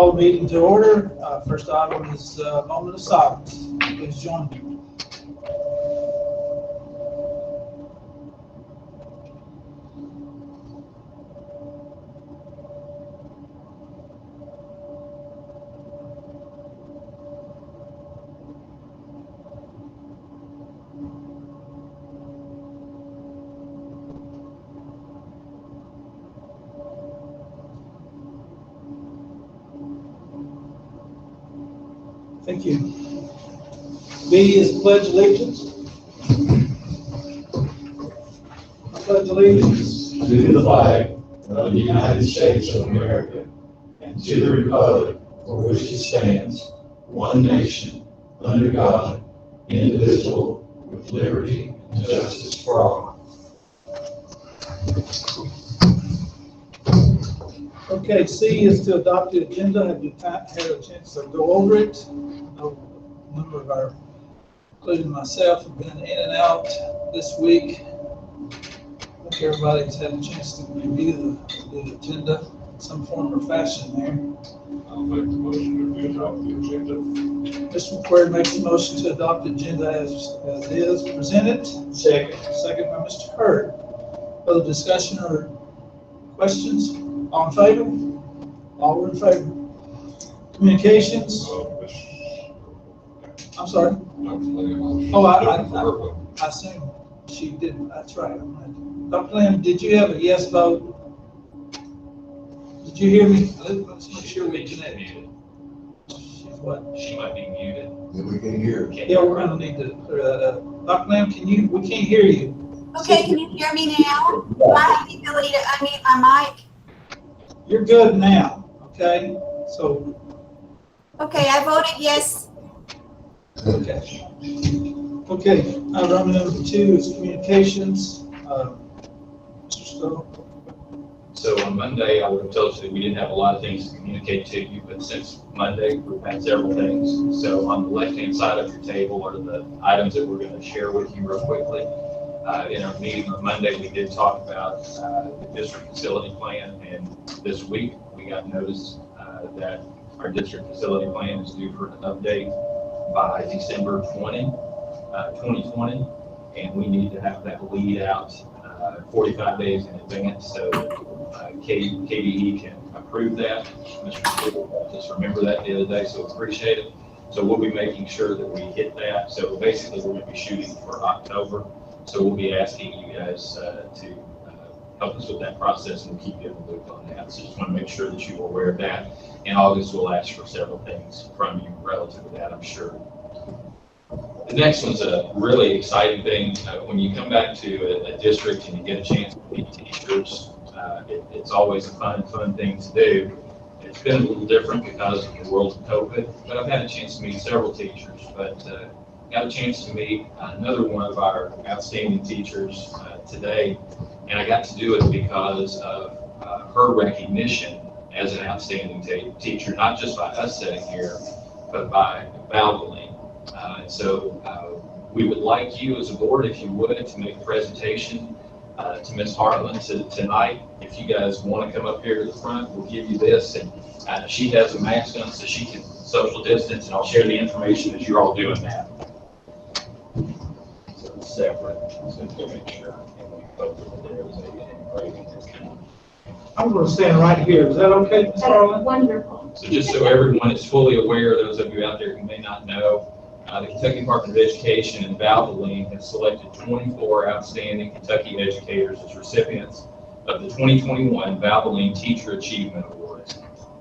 Call the meeting to order. First item is moment of silence. Please join me. Thank you. B is pledge allegiance. I pledge allegiance to the flag of the United States of America and to the republic for which it stands, one nation, under God, indivisible, with liberty and justice for all. Okay, C is to adopt the agenda. Have you had a chance to go over it? A number of our, including myself, have been in and out this week. I think everybody's had a chance to review the agenda in some form or fashion there. I'll make the motion to adopt the agenda. Mr. McQuarrie makes a motion to adopt the agenda as is presented. Second. Second by Mr. Hurd. Further discussion or questions? All in favor? All in favor. Communications? I'm sorry? Oh, I assume she did. That's right. Dr. Lamb, did you have a yes vote? Did you hear me? Let's make sure we connect. She's what? She might be muted. That we can hear. Yeah, we're going to need to clear that up. Dr. Lamb, we can't hear you. Okay, can you hear me now? I need to unmute my mic. You're good now, okay? So, Okay, I voted yes. okay. Okay, Roman number 2 is communications. Mr. Stowe. So on Monday, I would have told you that we didn't have a lot of things to communicate to you, but since Monday, we've had several things. So on the left-hand side of your table are the items that we're going to share with you real quickly. In our meeting on Monday, we did talk about the district facility plan, and this week we got notice that our district facility plan is due for an update by December 2020, and we need to have that lead out 45 days in advance so KDE can approve that. Mr. Cole just remember that the other day, so appreciate it. So we'll be making sure that we hit that. So basically, we're going to be shooting for October. So we'll be asking you guys to help us with that process, and we'll keep you in the loop on that. So just want to make sure that you are aware of that. In August, we'll ask for several things from you relative to that, I'm sure. The next one's a really exciting thing. When you come back to a district and you get a chance to meet teachers, it's always a fun thing to do. It's been a little different because of the world of COVID, but I've had a chance to meet several teachers, but got a chance to meet another one of our outstanding teachers today, and I got to do it because of her recognition as an outstanding teacher, not just by us sitting here, but by Valvoline. And so we would like you as a board, if you would, to make a presentation to Ms. Hartland tonight. If you guys want to come up here to the front, we'll give you this, and she has a mask on so she can social distance, and I'll share the information as you're all doing that. So it's separate, so to make sure, and we hope that there is a engraving that's coming. I'm going to stand right here. Is that okay, Ms. Harlan? Wonderful. So just so everyone is fully aware, those of you out there who may not know, the Kentucky Department of Education and Valvoline have selected 24 outstanding Kentucky educators as recipients of the 2021 Valvoline Teacher Achievement Awards.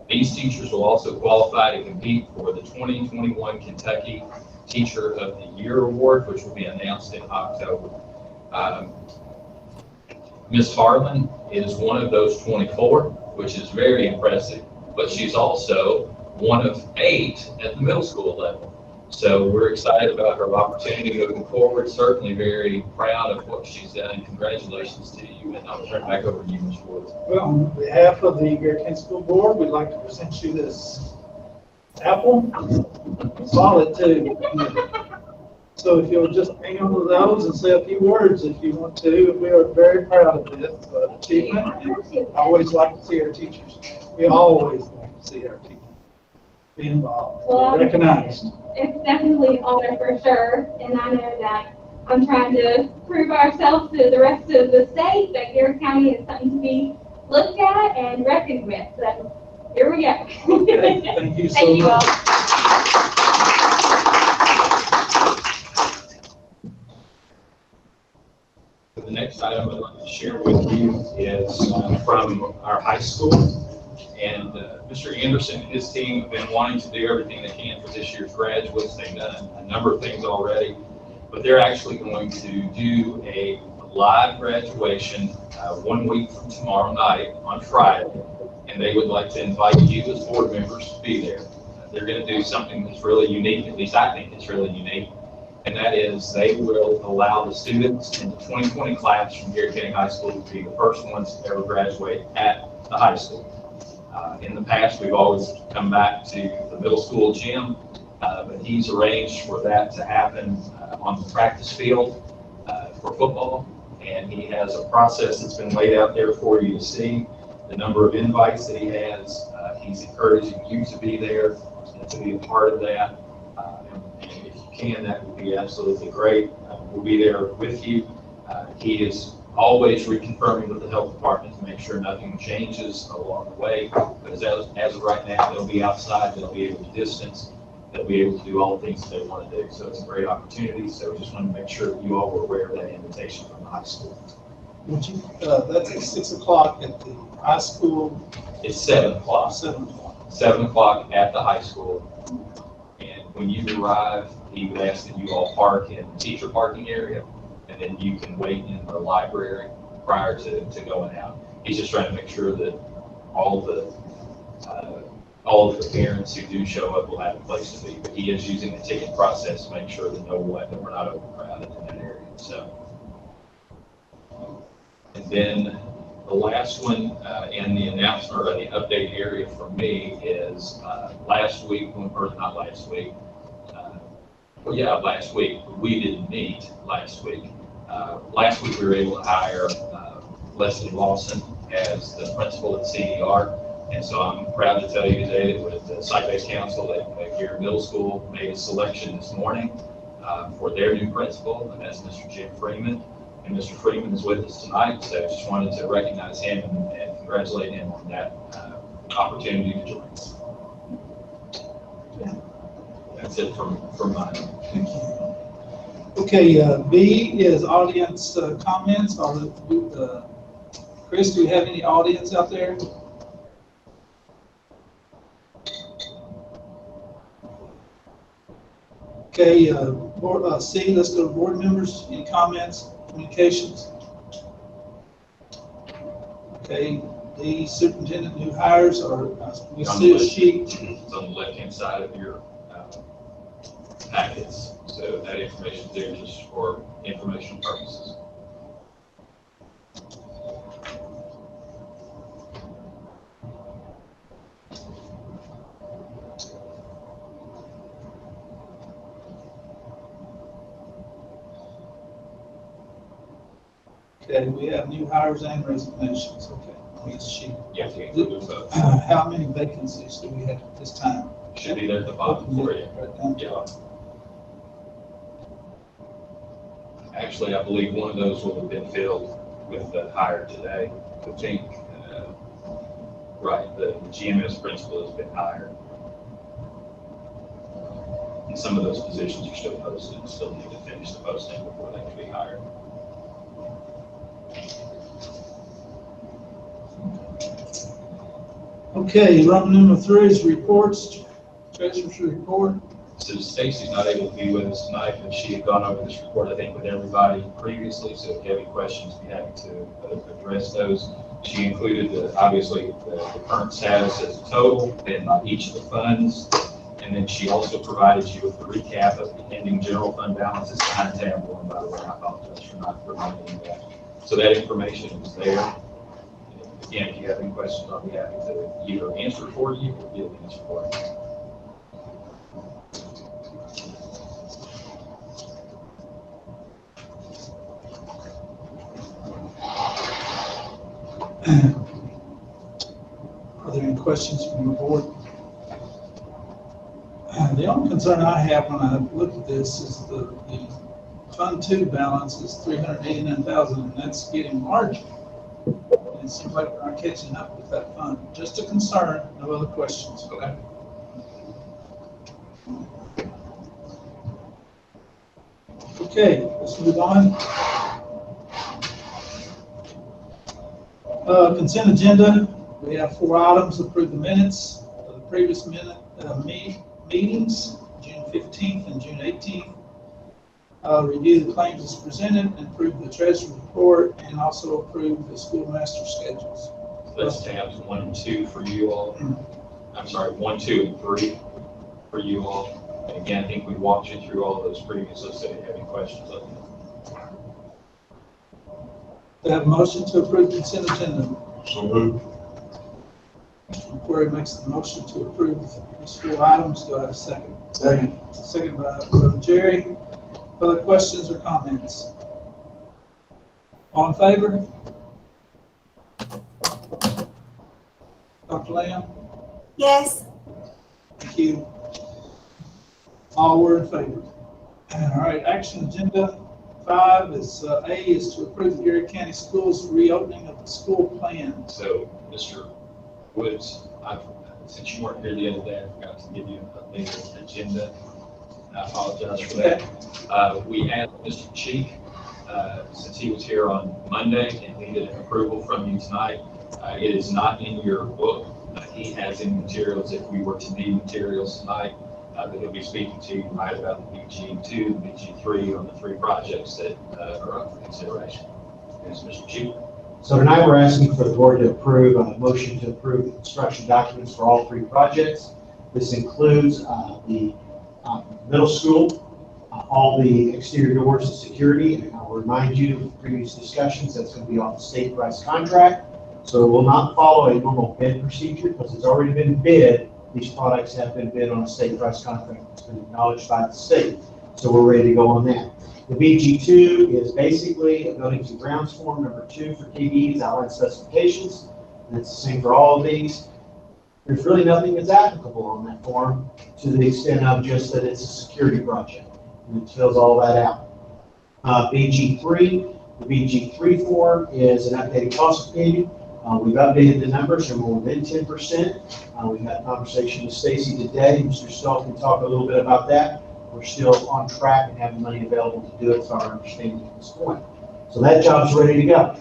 These teachers will also qualify to compete for the 2021 Kentucky Teacher of the Year Award, which will be announced in October. Ms. Harlan is one of those 24, which is very impressive, but she's also one of 8 at the middle school level. So we're excited about her opportunity moving forward, certainly very proud of what she's done. Congratulations to you, and I'll turn it back over to you, Ms. Woods. Well, on behalf of the Garrard County School Board, we'd like to present you this apple. Solid, too. So if you'll just hang on to those and say a few words if you want to. We are very proud of this achievement. I always like to see our teachers. We always like to see our teachers be involved, Well, be recognized. It's definitely an honor for sure, and I know that I'm trying to prove ourselves to the rest of the state that Garrard County is something to be looked at and reckoned with. So here we go. Okay, thank you so Thank you all. much. The next item I'd like to share with you is from our high school. And Mr. Anderson and his team have been wanting to do everything they can for this year's graduates. They've done a number of things already, but they're actually going to do a live graduation 1 week from tomorrow night on Friday. And they would like to invite you as board members to be there. They're going to do something that's really unique, at least I think it's really unique. And that is they will allow the students in the 2020 class from Garrard County High School to be the first ones to ever graduate at the high school. In the past, we've always come back to the middle school gym, but he's arranged for that to happen on the practice field for football. And he has a process that's been laid out there for you to see, the number of invites that he has. He's encouraging you to be there, to be a part of that. And if you can, that would be absolutely great. We'll be there with you. He is always reconfirming with the health department to make sure nothing changes along the way. But as of right now, they'll be outside, they'll be able to distance, they'll be able to do all the things that they want to do. So it's a great opportunity. So we just want to make sure that you all were aware of that invitation from the high school. Would you, that's at 6 o'clock at the high school? It's 7 o'clock. 7 o'clock. 7 o'clock at the high school. And when you arrive, he would ask that you all park in the teacher parking area, and then you can wait in the library prior to going out. He's just trying to make sure that all of the parents who do show up will have a place to be. But he is using the ticket process to make sure that that we're not overcrowded in that area. So, and then the last one in the announcement or the update area for me is last week, we didn't meet last week. Last week we were able to hire Leslie Lawson as the principal at CDR. And so I'm proud to tell you today that with the site-based council at Garrard Middle School made a selection this morning for their new principal, and that's Mr. Jim Freeman. And Mr. Freeman is with us tonight, so I just wanted to recognize him and congratulate him on that opportunity to join us. That's it from mine. Thank you. Okay, B is audience comments. Chris, do you have any audience out there? Okay, C, let's go to board members. Any comments, communications? Okay, D, superintendent new hires, or we see a sheet. It's on the left-hand side of your packets. So that information is there just for information purposes. Okay, we have new hires and resignations. Okay, on this sheet. Yeah, we include both. How many vacancies do we have at this time? Should be there at the bottom for you. Right down. Yeah. Actually, I believe one of those will have been filled with the hire today. I think, right, the GMS principal has been hired. And some of those positions are still posted, still need to finish the posting before they can be hired. Okay, Roman numeral 3 is reports, treasurer's report. So Stacy's not able to be with us tonight, but she had gone over this report, I think, with everybody previously. So if you have any questions, be happy to address those. She included, obviously, the current status as a total and each of the funds. And then she also provided you with a recap of the ending general fund balance. It's kind of terrible, and by the way, I apologize for not providing that. So that information is there. Again, if you have any questions, I'll be happy to either answer for you or give an answer for you. Are there any questions from the board? The only concern I have when I look at this is the Fund 2 balance is $389,000, and that's getting larger. And it seems like we're not catching up with that fund. Just a concern, no other questions. Okay. Okay, let's move on. Consent agenda, we have 4 items. Approve the minutes of the previous meetings, June 15th and June 18th. Review the claims as presented, and approve the treasurer's report, and also approve the schoolmaster schedules. That's tabs 1 and 2 for you all. I'm sorry, 1, 2, and 3 for you all. And again, I think we walked you through all of those previously, so if you have any questions, let me know. Do I have a motion to approve consent agenda? So moved. Mr. McQuarrie makes the motion to approve these 4 items. Do I have a second? Second. Second by Brother Jerry. Other questions or comments? All in favor? Dr. Lamb? Yes. Thank you. All were in favor. All right, action agenda 5 is, A is to approve the Garrard County Schools reopening of the school plan. So, Mr. Woods, since you weren't here the other day, I forgot to give you an updated agenda. I apologize for that. We asked Mr. Cheek, since he was here on Monday and needed an approval from you tonight. It is not in your book. He has any materials if we were to need materials tonight, that he'll be speaking to you tonight about the BG2, the BG3 on the 3 projects that are up for consideration. Yes, Mr. Cheek. So tonight we're asking for the board to approve a motion to approve the construction documents for all 3 projects. This includes the middle school, all the exterior doors and security. And I'll remind you of previous discussions, that's going to be off the state price contract. So it will not follow a normal bid procedure because it's already been bid. These products have been bid on a state price contract. It's been acknowledged by the state. So we're ready to go on that. The BG2 is basically a building to grounds form number 2 for KDE's outline specifications. And it's the same for all of these. There's really nothing that's applicable on that form to the extent of just that it's a security project. And it fills all that out. BG3, the BG3 form is an updated cost opinion. We've updated the numbers and we're within 10%. We've had a conversation with Stacy today. Mr. Stahl can talk a little bit about that. We're still on track and have the money available to do it, to our understanding at this point. So that job's ready to go.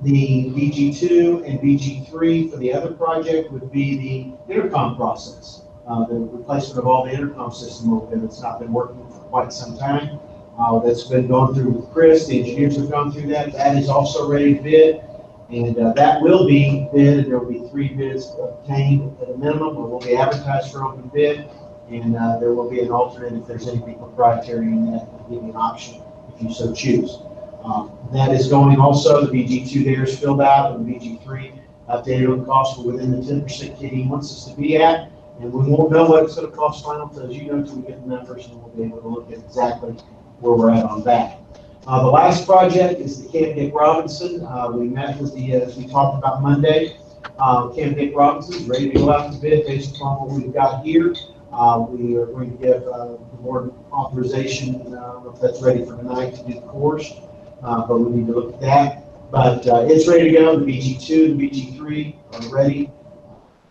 The BG2 and BG3 for the other project would be the intercom process. The replacement of all the intercom system over there that's not been working for quite some time. That's been gone through with Chris. The engineers have gone through that. That is also ready to bid. And that will be bid, and there will be 3 bids obtained at a minimum. It will be advertised for open bid, and there will be an alternate if there's anything proprietary in that. We'll give you an option if you so choose. That is going also. The BG2 there is filled out, and the BG3 updated on cost. We're within the 10% KD wants us to be at, and we won't know what it's going to cost final until, as you know, until we get the numbers, and we'll be able to look at exactly where we're at on that. The last project is the Camp Dick Robinson. We met with the, as we talked about Monday, Camp Dick Robinson is ready to go out to bid based upon what we've got here. We are going to give the board authorization, if that's ready for tonight, to do the course, but we need to look at that. But it's ready to go. The BG2, the BG3 are ready.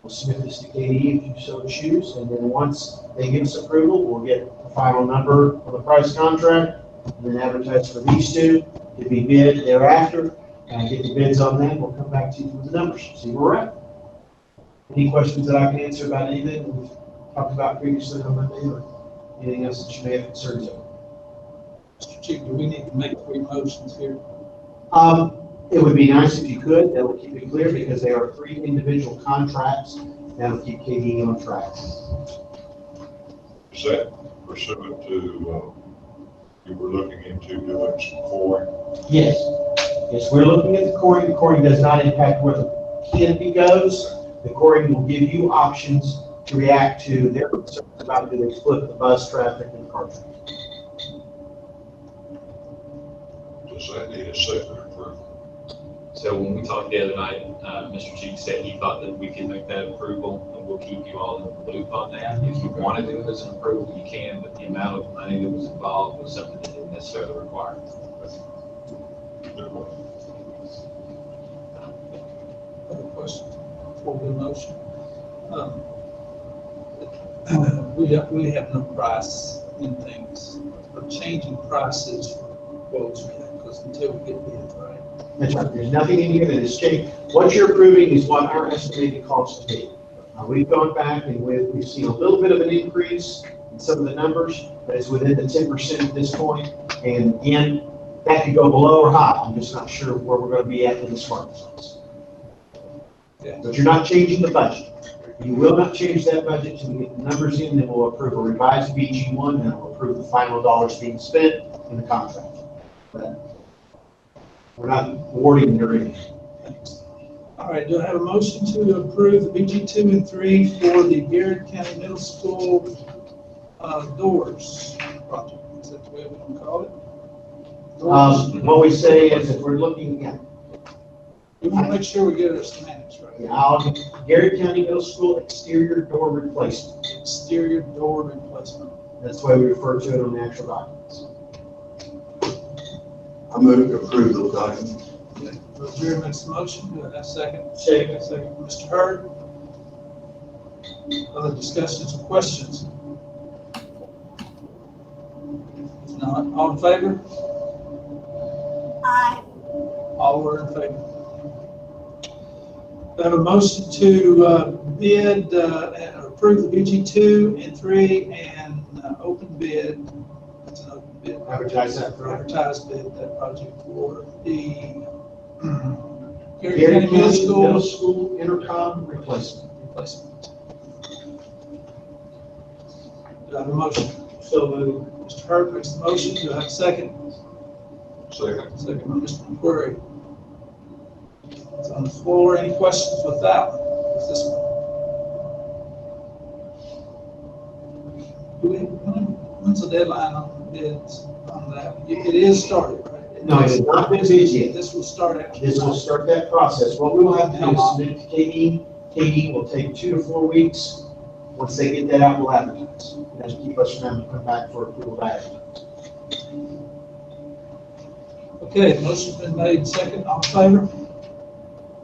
We'll submit this to KDE if you so choose, and then once they give us approval, we'll get the final number of the price contract, and then advertise for these 2 to be bid thereafter, and get the bids on them. We'll come back to you with the numbers, see where we're at. Any questions that I can answer about anything we've talked about previously on Monday, or anything else that you may have concerns over? Mr. Chief, do we need to make 3 motions here? It would be nice if you could. That will keep it clear because they are 3 individual contracts. That'll keep KDE on track. Is that pursuant to, you were looking into doing some coring? Yes. Yes, we're looking at the coring. The coring does not impact where the canopy goes. The coring will give you options to react to their concerns about do they split the bus traffic and the car traffic. Does that need a separate approval? So when we talked the other night, Mr. Cheek said he thought that we could make that approval, and we'll keep you all in the loop on that. If you want to do it as an approval, you can, but the amount of money that was involved was something that didn't necessarily require. Other questions before the motion? We have no price in things, or changing prices for quotes, because until we get bids, right? That's right, there's nothing in here that has changed. What you're approving is what our estimated cost to be. We've gone back and we've seen a little bit of an increase in some of the numbers, but it's within the 10% at this point. And again, that could go below or high. I'm just not sure where we're going to be at in this marketplace. Yeah. But you're not changing the budget. You will not change that budget until we get the numbers in, then we'll approve a revised BG1, and we'll approve the final dollars being spent in the contract. But we're not awarding or anything. All right, do I have a motion to approve the BG 2 and 3 for the Garrard County Middle School doors project? Is that the way we can call it? Doors? What we say is if we're looking at, We want to make sure we get our semantics right. Garrard County Middle School exterior door replacement. Exterior door replacement. That's the way we refer to it on the actual documents. I move to approve those documents. Jerry makes the motion, do I have a second? Second. Second, Mr. Hurd. Other discussions or questions? If not, all in favor? Aye. All were in favor. We have a motion to bid, and approve the BG 2 and 3 and open bid. It's an open bid. Advertise that for Advertise bid, that project for the Garrard Garrard County Middle County Middle School School intercom replacement. replacement. Do I have a motion? So moved. Mr. Hurd makes the motion, do I have a second? Second. Second by Mr. McQuarrie. It's on the floor. Any questions with that one? With this one? When's the deadline on bids on that? It is started, right? No, it's not been bid yet. This will start after. This will start that process. What we will have to do is submit to KD. KD will take 2 to 4 weeks. Once they get that out, we'll advertise. That'll keep us from having to come back for approval to advertise. Okay, motion's been made, second, all in favor?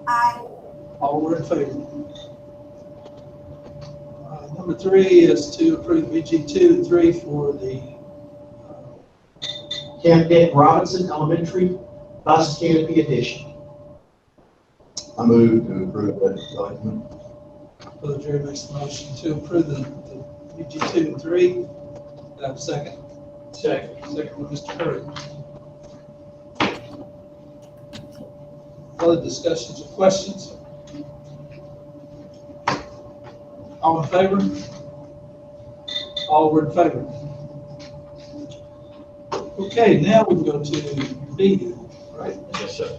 Aye. All were in favor. Number 3 is to approve BG 2 and 3 for the Camp Dick Robinson Elementary bus canopy addition. I move to approve that document. Brother Jerry makes the motion to approve the BG 2 and 3. Do I have a second? Second. Second with Mr. Hurd. Other discussions or questions? All in favor? All were in favor. Okay, now we can go to B, right? Yes, sir.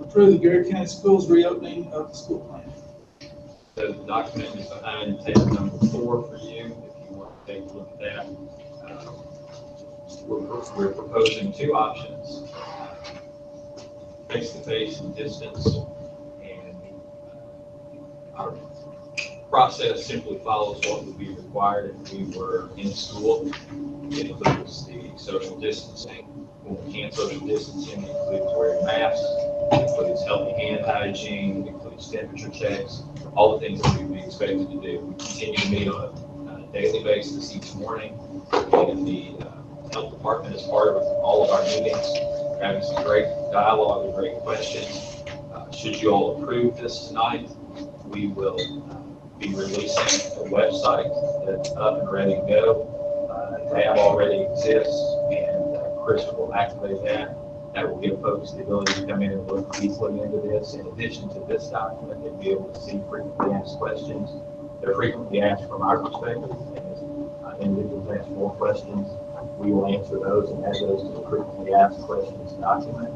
Approve the Garrard County Schools reopening of the school plan. The document is behind tab number 4 for you, if you want to take a look at that. We're proposing 2 options, face-to-face and distance, and our process simply follows what would be required if we were in school. It includes the social distancing. When we can social distancing, it includes wearing masks, it includes healthy hand hygiene, it includes temperature checks, all the things that we would be expected to do. We continue to meet on a daily basis each morning, and the health department is part of all of our meetings. We're having some great dialogue and great questions. Should you all approve this tonight, we will be releasing a website that's up and ready to go. A tab already exists, and Chris will activate that. That will give folks the ability to come in and look deeply into this. In addition to this document, they'll be able to see frequently asked questions. They're frequently asked from our perspective, and as individuals ask more questions, we will answer those and add those to the frequently asked questions document.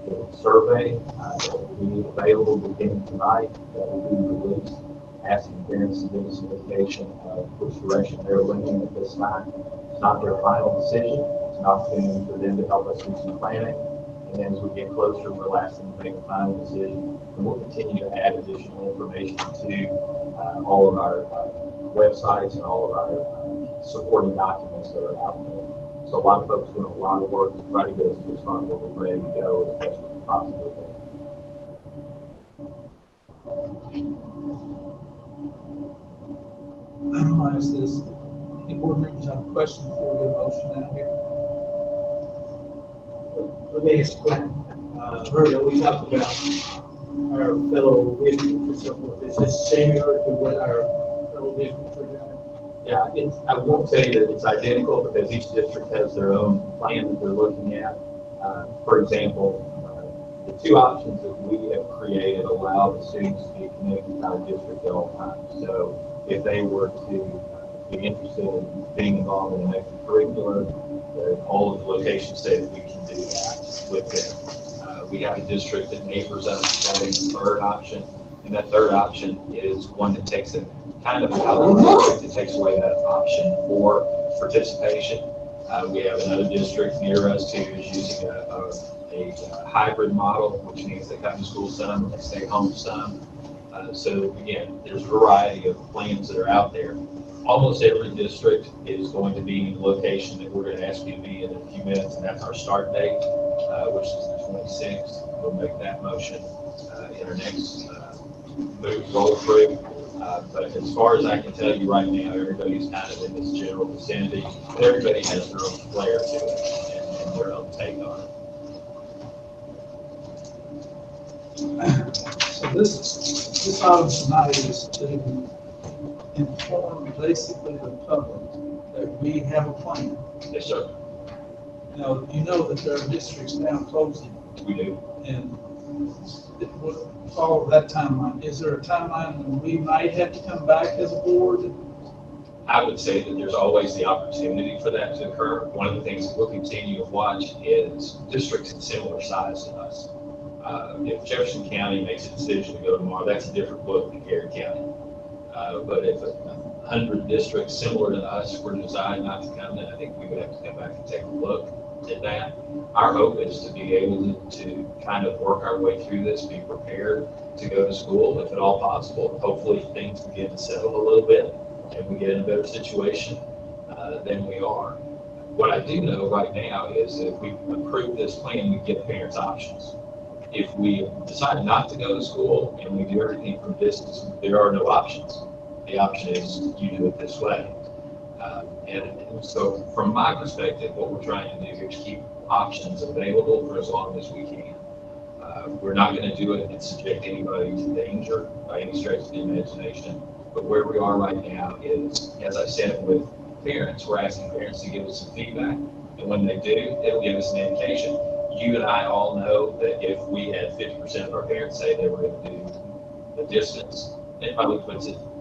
The survey that will be available beginning tonight, that will be released, asking parents to give us an indication of which direction they're leaning at this time. It's not their final decision. It's an opportunity for them to help us do some planning. And And as we get closer, we're asking to make a final decision. And we'll continue to add additional information to all of our websites and all of our supporting documents that are out there. So a lot of folks doing a lot of work to try to get us to this point where we're ready to go as best as possible. I'm gonna ask this. Any board members have a question before we get a motion down here? Let me ask a question. Earlier, we talked about our fellow districts and so forth. Is this similar to what our fellow districts are doing? Yeah, I won't say that it's identical because each district has their own plan that they're looking at. For example, the two options that we have created allow the students to be connected to our district at all times. So if they were to be interested in being involved in an extracurricular, all of the locations say that we can do that with them. We have a district that neighbors us having a third option, and that third option is one that takes it kind of out of the district. It takes away that option for participation. We have another district near us who is using a hybrid model, which means they come to school some, they stay home some. So again, there's a variety of plans that are out there. Almost every district is going to be in the location that we're going to ask you to be in a few minutes, and that's our start date, which is the 26th. We'll make that motion in our next roll through. But as far as I can tell you right now, everybody's kind of in this general vicinity. But everybody has their own flair to it and their own take on it. So this item tonight is to inform basically the public that we have a plan. Yes, sir. Now, you know that there are districts now closing, We do. and it would follow that timeline. Is there a timeline when we might have to come back as a board? I would say that there's always the opportunity for that to occur. One of the things that we'll continue to watch is districts in similar size to us. If Jefferson County makes a decision to go tomorrow, that's a different look than Garrard County. But if 100 districts similar to us were to decide not to come, then I think we would have to come back and take a look at that. Our hope is to be able to kind of work our way through this, be prepared to go to school if at all possible. Hopefully things begin to settle a little bit and we get in a better situation than we are. What I do know right now is that if we approve this plan, we give parents options. If we decide not to go to school and we do everything from distance, there are no options. The option is you do it this way. And so from my perspective, what we're trying to do here is keep options available for as long as we can. We're not going to do it and subject anybody to danger by any stretch of the imagination. But where we are right now is, as I said, with parents, we're asking parents to give us some feedback. And when they do, it'll give us an indication. You and I all know that if we had 50% of our parents say they were going to do the distance, it probably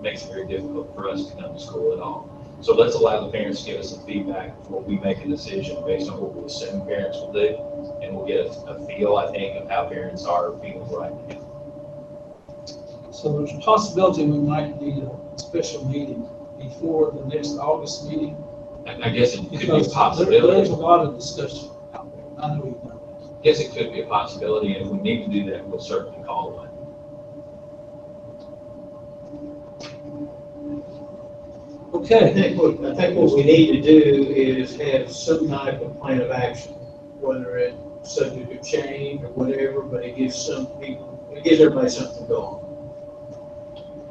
makes it very difficult for us to come to school at all. So let's allow the parents to give us some feedback before we make a decision based on what we assume parents will do, and we'll get a feel, I think, of how parents are feeling right now. So there's a possibility we might need a special meeting before the next August meeting. I guess it could be a Because possibility. there's a lot of discussion out there. I know you know that. I guess it could be a possibility, and if we need to do that, we'll certainly call one. Okay. I think what we need to do is have some type of plan of action, whether it's subject to change or whatever, but it gives everybody something going.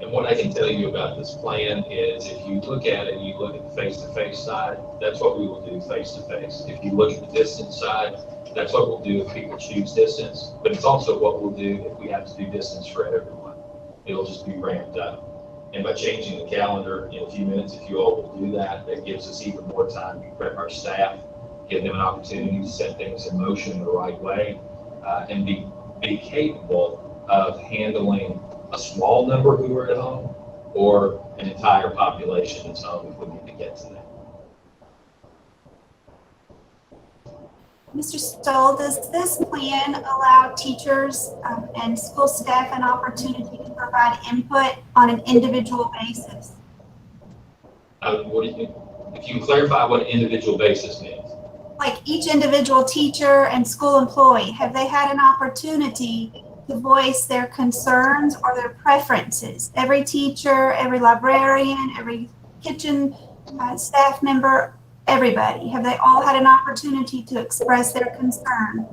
And what I can tell you about this plan is if you look at it, you look at the face-to-face side, that's what we will do face-to-face. If you look at the distance side, that's what we'll do if people choose distance, but it's also what we'll do if we have to do distance for everyone. It'll just be ramped up. And by changing the calendar in a few minutes, if you all will do that, that gives us even more time to prep our staff, give them an opportunity to set things in motion the right way, and be capable of handling a small number who are at home or an entire population that's home if we need to get to that. Mr. Stoll, does this plan allow teachers and school staff an opportunity to provide input on an individual basis? What do you think? If you can clarify what an individual basis means. like each individual teacher and school employee, have they had an opportunity to voice their concerns or their preferences? Every teacher, every librarian, every kitchen staff member, everybody, have they all had an opportunity to express their concern?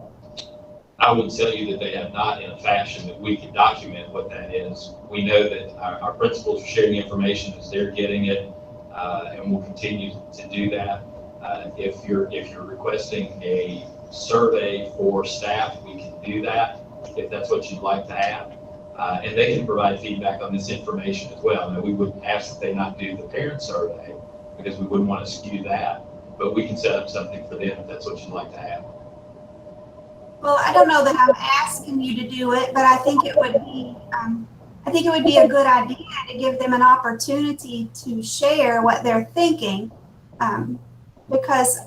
I would tell you that they have not in a fashion that we can document what that is. We know that our principals are sharing information as they're getting it, and we'll continue to do that. If you're requesting a survey for staff, we can do that if that's what you'd like to have. And they can provide feedback on this information as well. Now, we would ask that they not do the parent survey because we wouldn't want to skew that, but we can set up something for them if that's what you'd like to have. Well, I don't know that I'm asking you to do it, but I think it would be, a good idea to give them an opportunity to share what they're thinking, because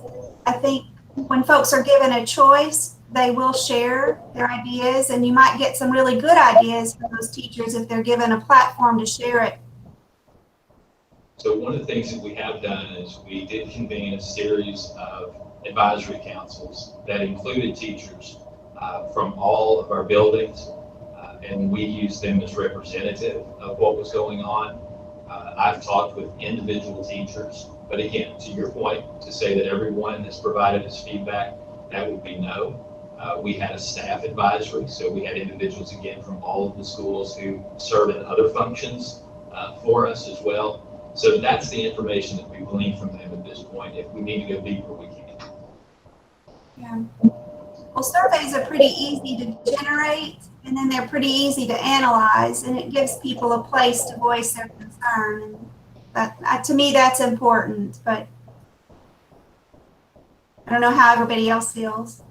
I think when folks are given a choice, they will share their ideas, and you might get some really good ideas from those teachers if they're given a platform to share it. So one of the things that we have done is we did convene a series of advisory councils that included teachers from all of our buildings, and we used them as representative of what was going on. I've talked with individual teachers, but again, to your point, to say that everyone has provided us feedback, that would be no. We had a staff advisory, so we had individuals again from all of the schools who serve in other functions for us as well. So that's the information that we gleaned from them at this point. If we need to go deeper, we can. Yeah. Well, surveys are pretty easy to generate, and then they're pretty easy to analyze, and it gives people a place to voice their concern. And that, to me, that's important, but I don't know how everybody else feels.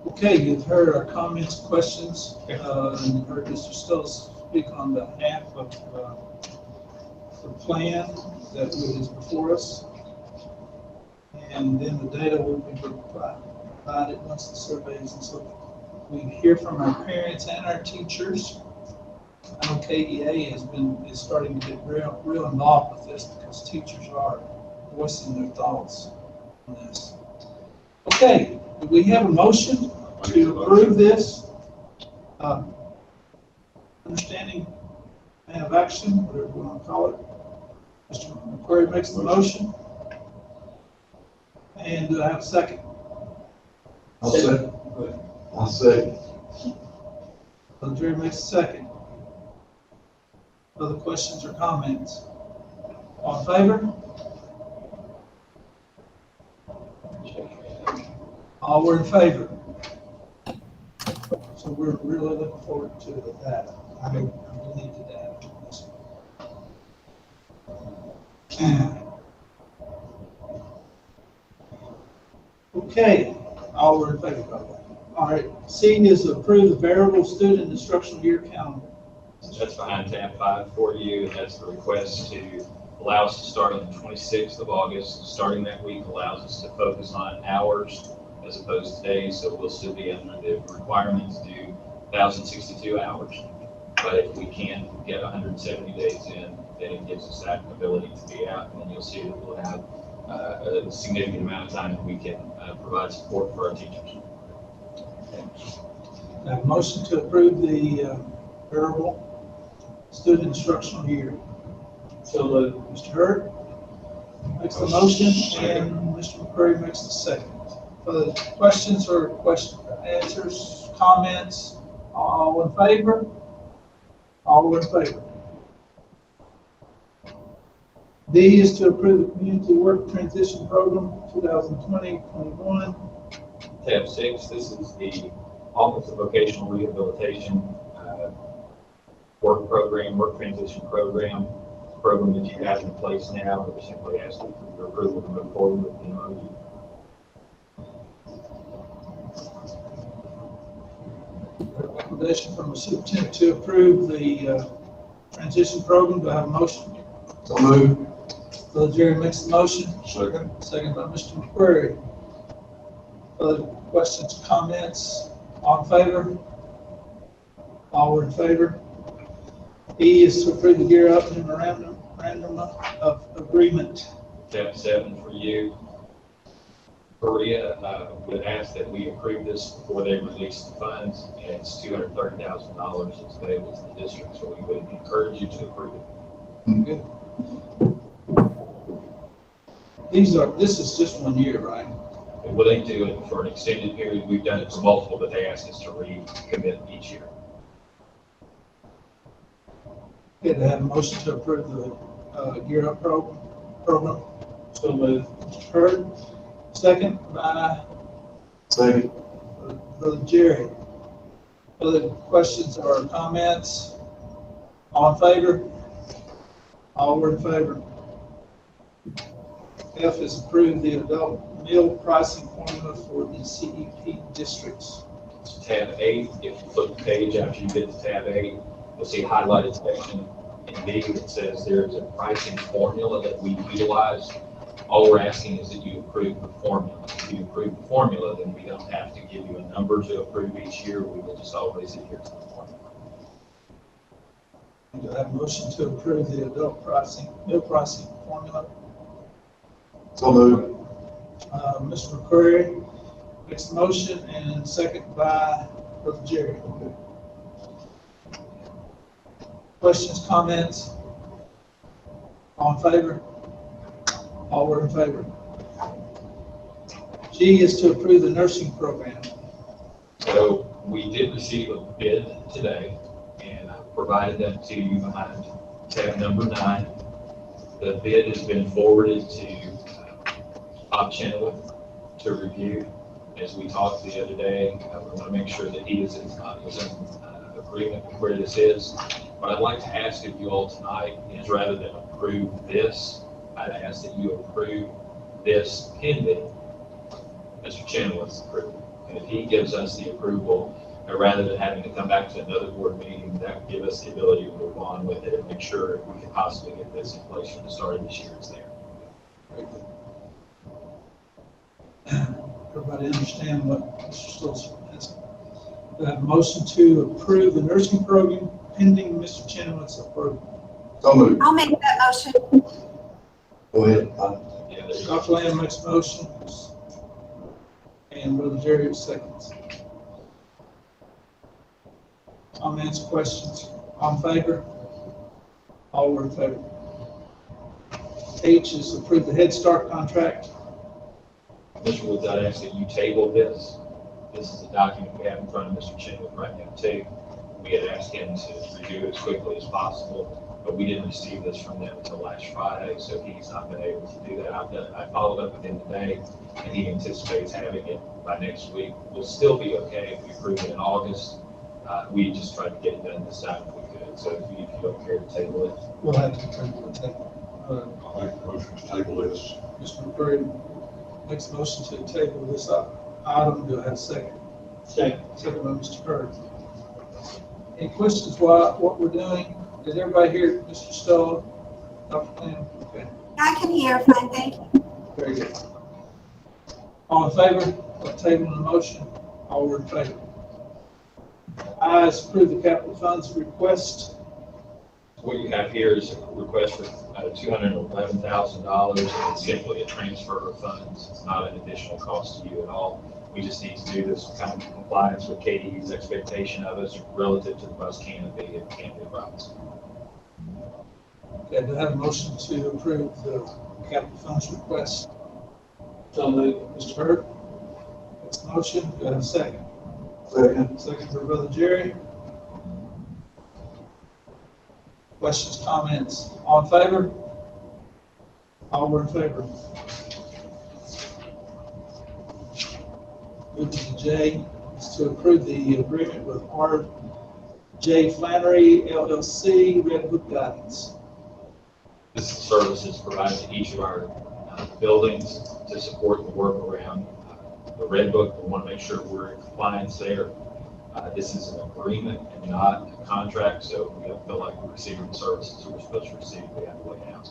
Okay, you've heard our comments, questions, and you've heard Mr. Stills speak on behalf of the plan that is before us. And then the data will be provided once the surveys and so forth. We hear from our parents and our teachers. I know KEA is starting to get real involved with this because teachers are voicing their thoughts on this. Okay, do we have a motion to approve this? Understanding plan of action, whatever you want to call it. Mr. McQuarrie makes the motion. And do I have a second? I'll second. I'll second. So Jerry makes a second. Other questions or comments? All in favor? All were in favor. So we're really looking forward to that. I believe to that. Okay, all were in favor of that. All right, C is approve the variable student instructional year calendar. That's behind tab 5 for you, and that's the request to allow us to start on the 26th of August. Starting that week allows us to focus on hours as opposed to days, so we'll still be under the requirement to do 1,062 hours. But if we can get 170 days in, then it gives us that ability to be out, and then you'll see that we'll have a significant amount of time that we can provide support for our teachers. I have a motion to approve the variable student instructional year. So moved. Mr. Hurd makes the motion, and Mr. McQuarrie makes the second. Questions or answers, comments? All in favor? All in favor. D is to approve the community work transition program 2020-21. Tab 6, this is the Office of Vocational Rehabilitation work transition program that you have in place now. We're simply asking for your approval to move forward with the MOU. Recommendation from the superintendent to approve the transition program. Do I have a motion? So moved. So Jerry makes the motion. Second. Second by Mr. McQuarrie. Other questions, comments? All in favor? All were in favor. E is to approve the Gear Up memorandum memorandum of agreement. Tab 7 for you. Korea would ask that we approve this before they release the funds, and it's $230,000 that's available to the district, so we would encourage you to approve it. Good. This is just 1 year, right? And will they do it for an extended period? We've done it for multiple, but they asked us to recommit each year. Okay, to have a motion to approve the Gear Up program. So moved. Mr. Hurd, second by Second. Brother Jerry. Other questions or comments? All in favor? All were in favor. F is approve the adult meal pricing formula for the CEP districts. It's tab 8. If you flip the page after you get to tab 8, you'll see a highlighted section in B that says there's a pricing formula that we utilize. All we're asking is that you approve the formula. If you approve the formula, then we don't have to give you a number to approve each year. We will just always adhere to the formula. Do I have a motion to approve the adult meal pricing formula? So moved. Mr. McCreary makes the motion and second by Brother Jerry. Questions, comments? All in favor? All were in favor. G is to approve the nursing program. So we did receive a bid today, and I provided that to you behind tab number 9. The bid has been forwarded to Bob Chenoweth to review. As we talked the other day, we want to make sure that he is in agreement with where this is. What I'd like to ask of you all tonight is, rather than approve this, I'd ask that you approve this pending Mr. Chenoweth's approval. And if he gives us the approval, rather than having to come back to another board meeting, that would give us the ability to move on with it and make sure if we can possibly get this in place from the start of this year, it's there. Very good. Everybody understand what Mr. Stolz has? Do I have a motion to approve the nursing program pending Mr. Chenoweth's approval? So moved. I'll make that motion. Go ahead. Yeah, there's Dr. Lamb makes a motion, and Brother Jerry seconds. Comments, questions? All in favor? All were in favor. H is approve the Head Start contract. Mr. Woods, I'd ask that you table this. This is a document we have in front of Mr. Chenoweth right now too. We had asked him to review it as quickly as possible, but we didn't receive this from them until last Friday, so he's not been able to do that. I followed up with him today, and he anticipates having it by next week. We'll still be okay if we approve it in August. We just tried to get it done this time if we could. So if you don't care to table it. We'll have to table it. I'll make the motion to table this. Mr. McCreary makes a motion to table this item. Do I have a second? Second. Second by Mr. Hurd. Any questions about what we're doing? Did everybody hear Mr. Stoll? Dr. Lamb? Okay, I can hear, fine, thank you. very good. All in favor of tabling the motion? All were in favor. I is approve the capital funds request. What you have here is a request for $211,000. It's simply a transfer of funds. It's not an additional cost to you at all. We just need to do this kind of compliance with KDE's expectation of us relative to the bus canopy and canopy rights. Okay, do I have a motion to approve the capital funds request? So moved. Mr. Hurd, that's the motion. Do I have a second? Second. Second for Brother Jerry. Questions, comments? All in favor? All were in favor. Move to the J, is to approve the agreement with R.J. Flannery LLC, Red Book Guidance. This is services provided to each of our buildings to support the work around the Red Book. We want to make sure we're in compliance there. This is an agreement and not a contract, so we don't feel like we're receiving the services that we're supposed to receive. We have to lay out.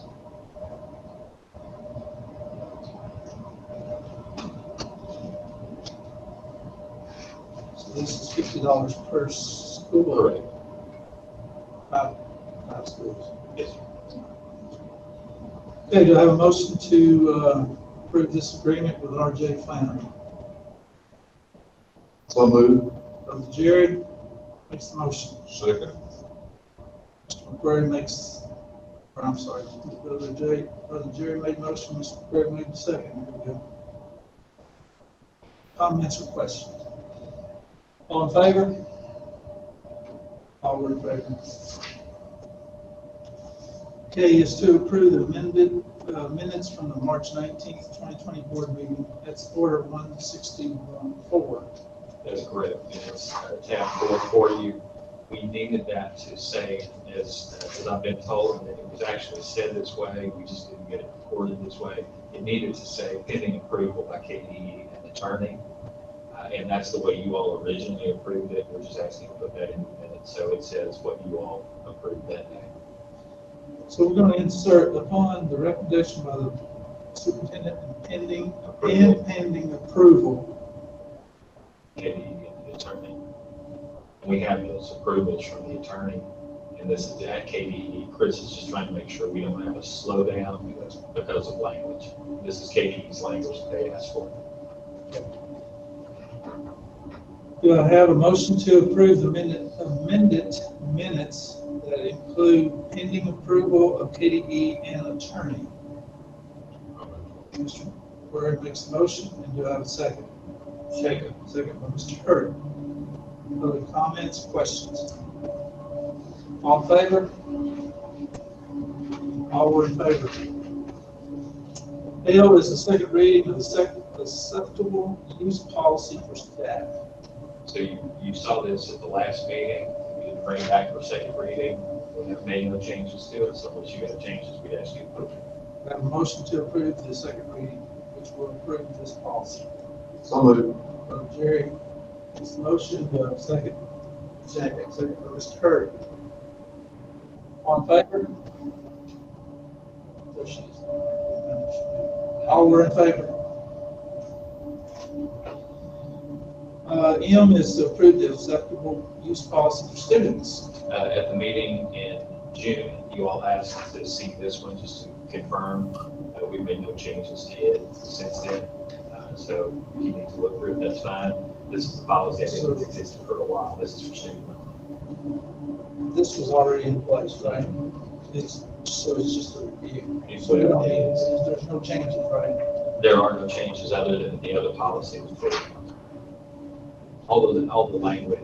So this is $50 per school. Correct. Five schools. Yes, sir. Okay, do I have a motion to approve this agreement with R.J. Flannery? So moved. Brother Jerry makes the motion. Second. Mr. McQuarrie makes, or I'm sorry, Brother Jerry made the motion, Mr. McQuarrie made the second. Here we go. Comments or questions? All in favor? All were in favor. Okay, is to approve the amended minutes from the March 19th, 2020 board meeting. That's order 161-4. That's correct. And it's tab 4 for you. We needed that to say, as I've been told, that it was actually said this way, we just didn't get it recorded this way. It needed to say pending approval by KDE and attorney. And that's the way you all originally approved it. We're just asking to put that in the minutes, so it says what you all approved that day. So we're going to insert upon the recommendation by the superintendent and pending approval. KDE and the attorney. We have those approvals from the attorney, and this is at KDE. Chris is just trying to make sure we don't have a slowdown because of language. This is KDE's language that they asked for. Do I have a motion to approve the amended minutes that include pending approval of KDE and attorney? Mr. Word makes the motion, and do I have a second? Second by Mr. Hurd. Other comments, questions? All in favor? All were in favor. L is the second reading of the acceptable use policy for staff. So you saw this at the last meeting. We didn't bring it back for second reading. We have made no changes to it, so unless you got changes, we'd ask you to approve it. I have a motion to approve the second reading, which will approve this policy. So moved. Jerry makes the motion, do I have a second? Second by Mr. Hurd. All in favor? There she is. All were in favor. M is to approve the acceptable use policy for students. At the meeting in June, you all asked to see this one just to confirm that we made no changes to it since then. So if you need to look through it, that's fine. This is the policy that has existed for a while. This is for student. This was already in place, right? So it's just a review. It's So what it is. there's no changes, right? There are no changes other than the other policy was put in. All the language,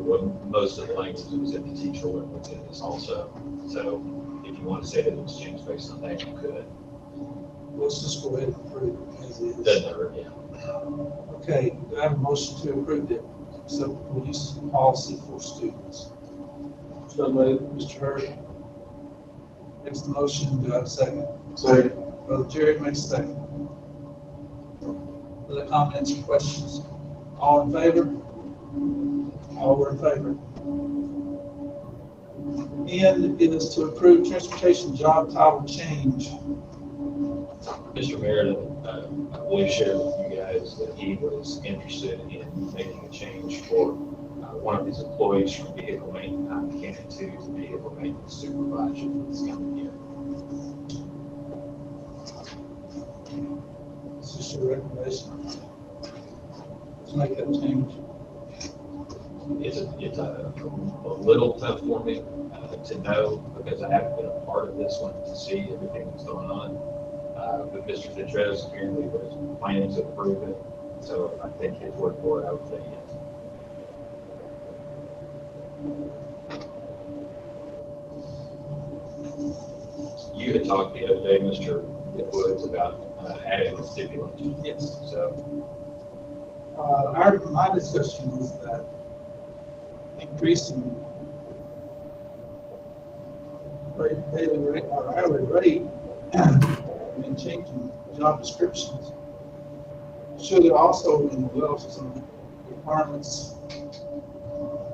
most of the language that was in the teacher one was in this also. So if you want to say that it was changed based on that, you could. Let's just go ahead and approve it as is. Doesn't hurt, yeah. Okay, do I have a motion to approve the acceptable use policy for students? So moved. Mr. Hurd makes the motion, do I have a second? Second. Brother Jerry makes a second. Other comments or questions? All in favor? All were in favor. N is to approve transportation job title change. Mr. Meredith, I believe shared with you guys that he was interested in making a change for one of his employees from vehicle maintenance mechanic to vehicle maintenance supervisor for this coming year. This is your recommendation. Let's make that change. It's a little tough for me to know because I haven't been a part of this one to see everything that's going on. But Mr. Fittrez apparently was planning to approve it, so I think his word for it, I would say yes. You had talked the other day, Mr. Woods, about adding a stipulation. Yes. So My discussion is that increasing daily rate or hourly rate and changing job descriptions should also involve some requirements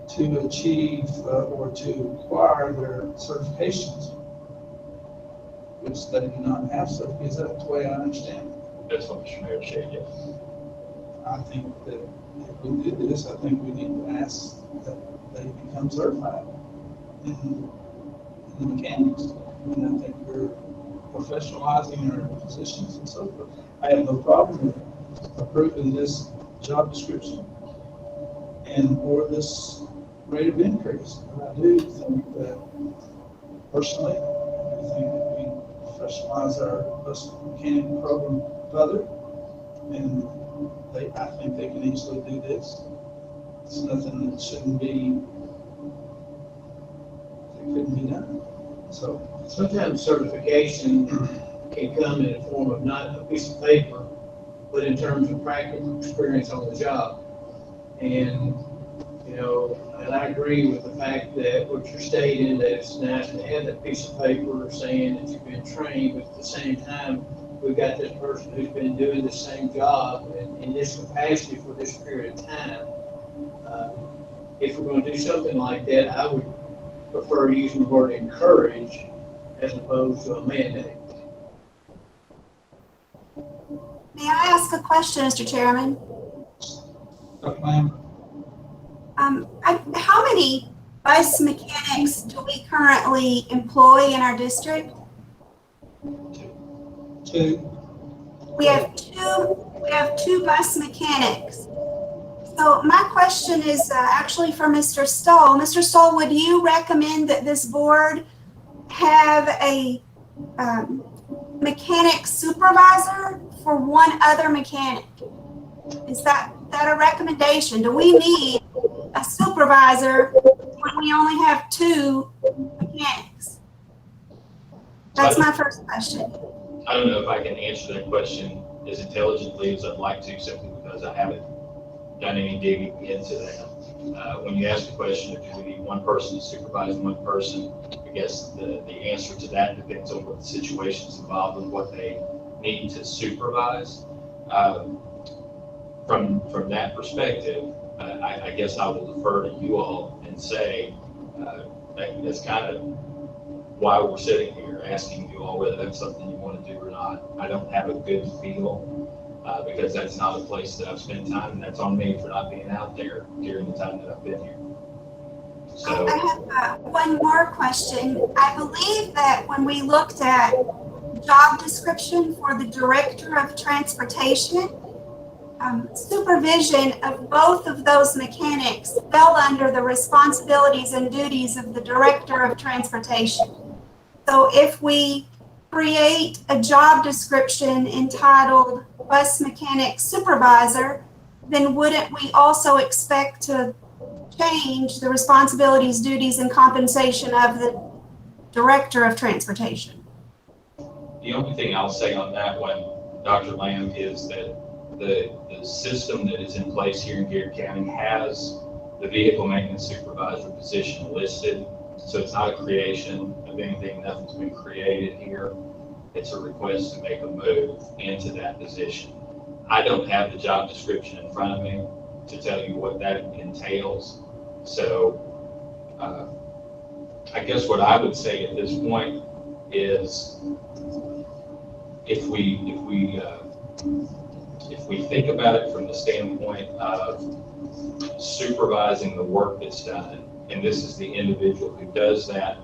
to achieve or to acquire their certifications, which they do not have. So is that the way I understand it? that's what Mr. Mayor said, yes. I think that if we did this, I think we need to ask that they become certified in the mechanics. And I think we're professionalizing our positions and so forth. I have no problem with approving this job description and or this rate of increase. But I do think that personally, I think that we professionalize our bus mechanic program further, and I think they can easily do this. It's nothing that shouldn't be, that couldn't be done. So, Sometimes certification can come in the form of not a piece of paper, but in terms of practical experience on the job. And, and I agree with the fact that what you're stating, that it's nice to have that piece of paper saying that you've been trained, but at the same time, we've got this person who's been doing the same job in this capacity for this period of time. If we're going to do something like that, I would prefer using the word encourage as opposed to a mandate. May I ask a question, Mr. Chairman? Dr. Lamb? How many bus mechanics do we currently employ in our district? Two. We have two bus mechanics. So my question is actually for Mr. Stoll. Mr. Stoll, would you recommend that this board have a mechanic supervisor for one other mechanic? Is that a recommendation? Do we need a supervisor when we only have two mechanics? That's my first question. I don't know if I can answer that question as intelligently as I'd like to, simply because I haven't done any digging into that. When you ask the question, do we need one person to supervise one person, I guess the answer to that depends on what the situation's involved and what they need to supervise. From that perspective, I guess I will defer to you all and say that's kind of why we're sitting here asking you all whether that's something you want to do or not. I don't have a good feel because that's not a place that I've spent time, and that's on me for not being out there during the time that I've been here. So I have one more question. I believe that when we looked at job description for the Director of Transportation, supervision of both of those mechanics fell under the responsibilities and duties of the Director of Transportation. So if we create a job description entitled Bus Mechanic Supervisor, then wouldn't we also expect to change the responsibilities, duties, and compensation of the Director of Transportation? the only thing I'll say on that one, Dr. Lamb, is that the system that is in place here in Garrard County has the vehicle maintenance supervisor position listed. So it's not a creation of anything, nothing's been created here. It's a request to make a move into that position. I don't have the job description in front of me to tell you what that entails. So I guess what I would say at this point is if we think about it from the standpoint of supervising the work that's done, and this is the individual who does that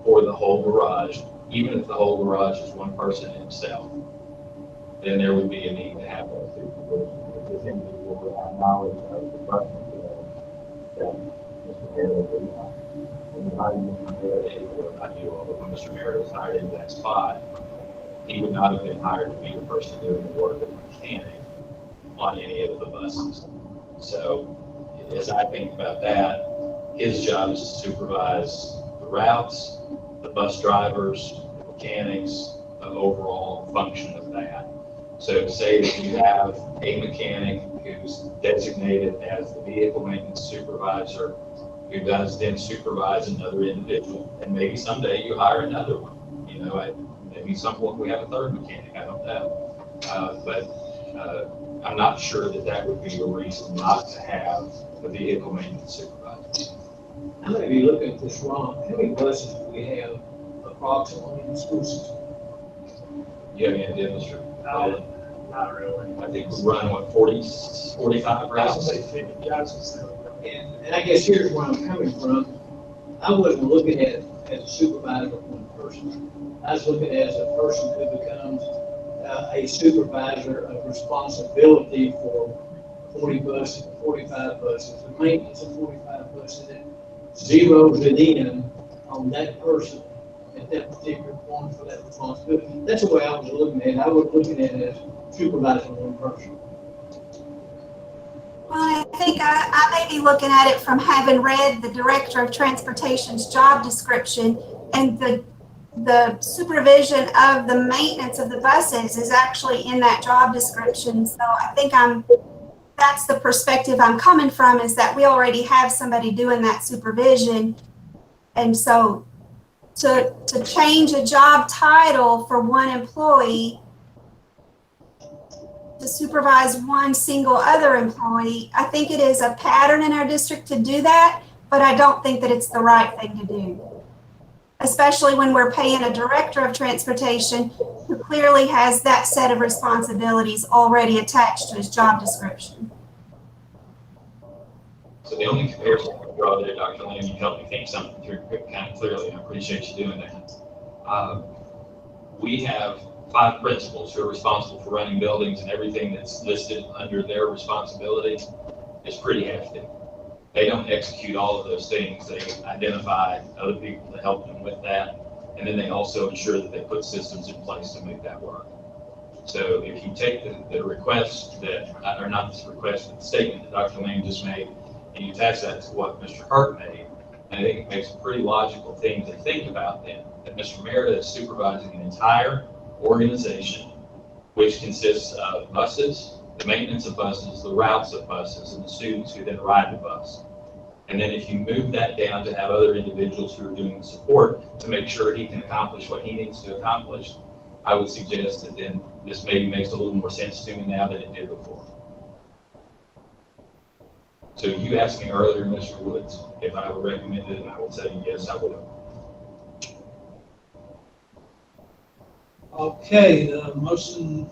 for the whole garage, even if the whole garage is one person himself, then there would be a need to have that supervision. This individual would have knowledge of the department that Mr. Garrett would not. When you hire Mr. Garrett, not you all, but when Mr. Garrett was hired into that spot, he would not have been hired to be the person doing the work of the mechanic on any of the buses. So as I think about that, his job is to supervise the routes, the bus drivers, the mechanics, the overall function of that. So say that you have a mechanic who's designated as the vehicle maintenance supervisor, who does then supervise another individual, and maybe someday you hire another one. You know, maybe some point we have a third mechanic, I don't know. But I'm not sure that would be a reason not to have a vehicle maintenance supervisor. I may be looking at this wrong. How many buses do we have approximately in the school system? You have any idea, Mr. No, not really. I think we run, what, 45 routes? And I guess here's where I'm coming from. I wasn't looking at as a supervisor of one person. I was looking at it as a person who becomes a supervisor of responsibility for 40 buses, 45 buses, the maintenance of 45 buses, and zeroes it in on that person at that particular point for that responsibility. That's the way I was looking at it. I was looking at it as supervising one person. Well, I think I may be looking at it from having read the Director of Transportation's job description, and the supervision of the maintenance of the buses is actually in that job description. So I think that's the perspective I'm coming from, is that we already have somebody doing that supervision. And so to change a job title for one employee to supervise one single other employee, I think it is a pattern in our district to do that, but I don't think that it's the right thing to do, especially when we're paying a director of transportation who clearly has that set of responsibilities already attached to his job description. So the only comparison I can draw there, Dr. Lamb, you helped me think something through kind of clearly, and I appreciate you doing that. We have 5 principals who are responsible for running buildings, and everything that's listed under their responsibility is pretty hefty. They don't execute all of those things. They identify other people to help them with that, and then they also ensure that they put systems in place to make that work. So if you take the request that, or not this request, but the statement that Dr. Lamb just made, and you attach that to what Mr. Hart made, and I think it makes a pretty logical thing to think about then, that Mr. Merida is supervising an entire organization, which consists of buses, the maintenance of buses, the routes of buses, and the students who then ride the bus. And then if you move that down to have other individuals who are doing the support to make sure he can accomplish what he needs to accomplish, I would suggest that then this maybe makes a little more sense to me now than it did before. So you asked me earlier, Mr. Woods, if I would recommend it, and I would say yes, I would. Okay, the motion,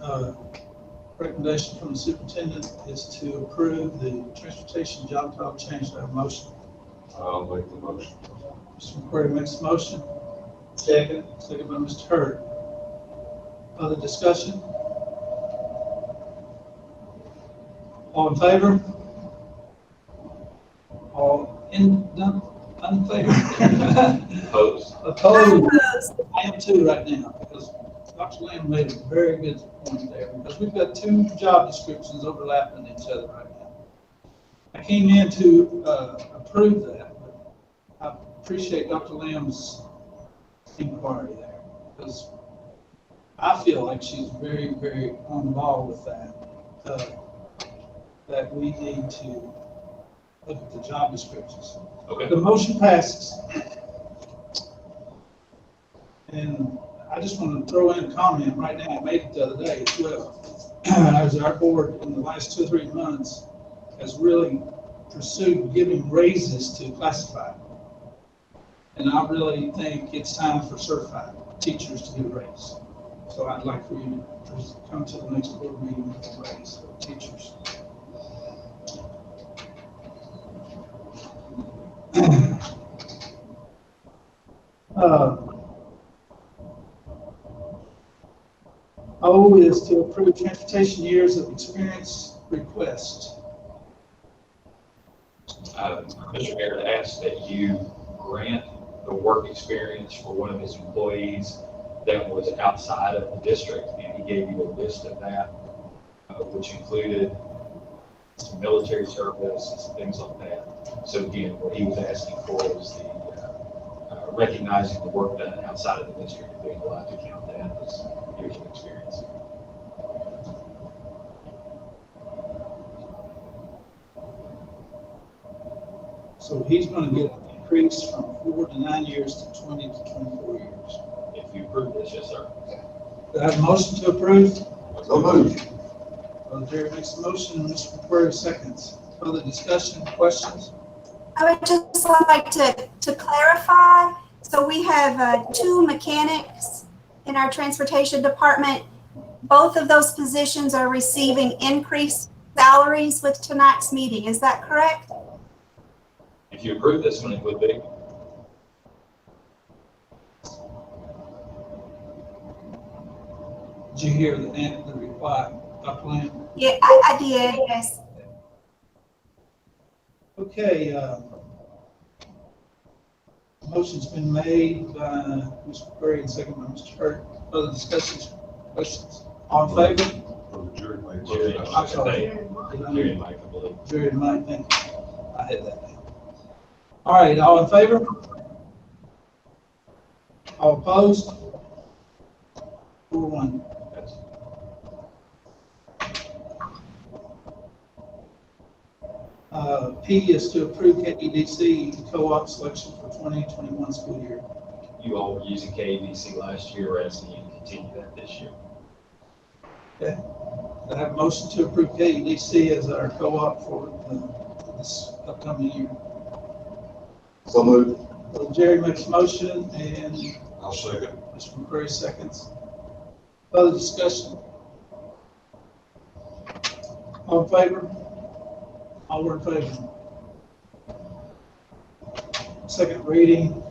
recommendation from the superintendent is to approve the transportation job title change. That motion. I'll make the motion. Mr. McQuarrie makes the motion. Second. Second by Mr. Hurd. Other discussion? All in favor? All unfavor? Opposed? Opposed? I am too right now, because Dr. Lamb made a very good point there, because we've got 2 job descriptions overlapping each other right now. I came in to approve that, but I appreciate Dr. Lamb's inquiry there, because I feel like she's very, very on the ball with that, that we need to look at the job descriptions. Okay. The motion passes. And I just want to throw in a comment right now. I made it the other day as well. As our board in the last 2 or 3 months has really pursued giving raises to classified. And I really think it's time for certified teachers to get a raise. So I'd like for you to come to the next board meeting with a raise for teachers. O is to approve transportation years of experience request. Mr. Garrett asked that you grant the work experience for one of his employees that was outside of the district, and he gave you a list of that, which included some military service and some things like that. So again, what he was asking for was the recognizing the work done outside of the district and being allowed to count that as years of experience. So he's going to get an increase from 4 to 9 years to 20 to 24 years. If you approve this, yes, sir. Do I have a motion to approve? So moved. Brother Jerry makes the motion, and Mr. McQuarrie seconds. Further discussion, questions? I would just like to clarify. So we have 2 mechanics in our transportation department. Both of those positions are receiving increased salaries with tonight's meeting. Is that correct? If you approve this one, it would be. Did you hear the reply, Dr. Lamb? Yeah, I did, yes. Okay, motion's been made by Mr. Curry and second by Mr. Hurt. Other discussions, questions? All in favor? Jerry, I'm sorry. Jerry and Mike, I believe. Jerry and Mike, thank you. I had that down. All right, all in favor? All opposed? 4-1. That's- P is to approve KEDC co-op selection for 2021 school year. You all were using KEDC last year, we're asking you to continue that this year. Okay. I have a motion to approve KEDC as our co-op for this upcoming year. So moved. So Jerry makes a motion and I'll second. Mr. McCray seconds. Further discussion? All in favor? All were in favor. Second reading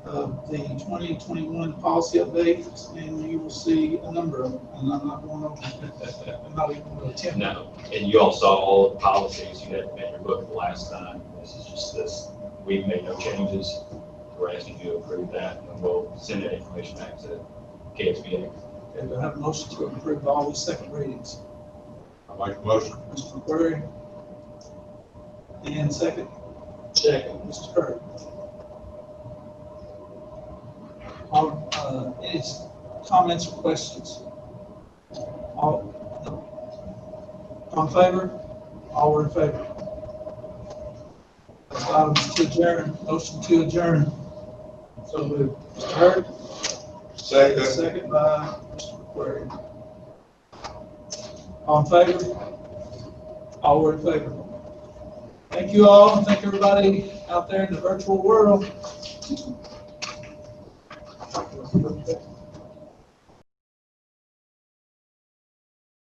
of the 2021 policy updates, and you will see a number of them, and I'm not going over, I'm not even going to attempt. No, and you all saw all of the policies, you had them in your book the last time. This is just this, we've made no changes. We're asking you to approve that, and we'll send that information back to KSBA. Okay, do I have a motion to approve all the second readings? I make a motion. Mr. McQuarrie. And second? Second. Mr. Hurt. All, any comments or questions? All in favor? All were in favor. Items to adjourn, motion to adjourn. So moved. Mr. Hurt? Second. Second by Mr. McQuarrie. All in favor? All were in favor. Thank you all, and thank everybody out there in the virtual world.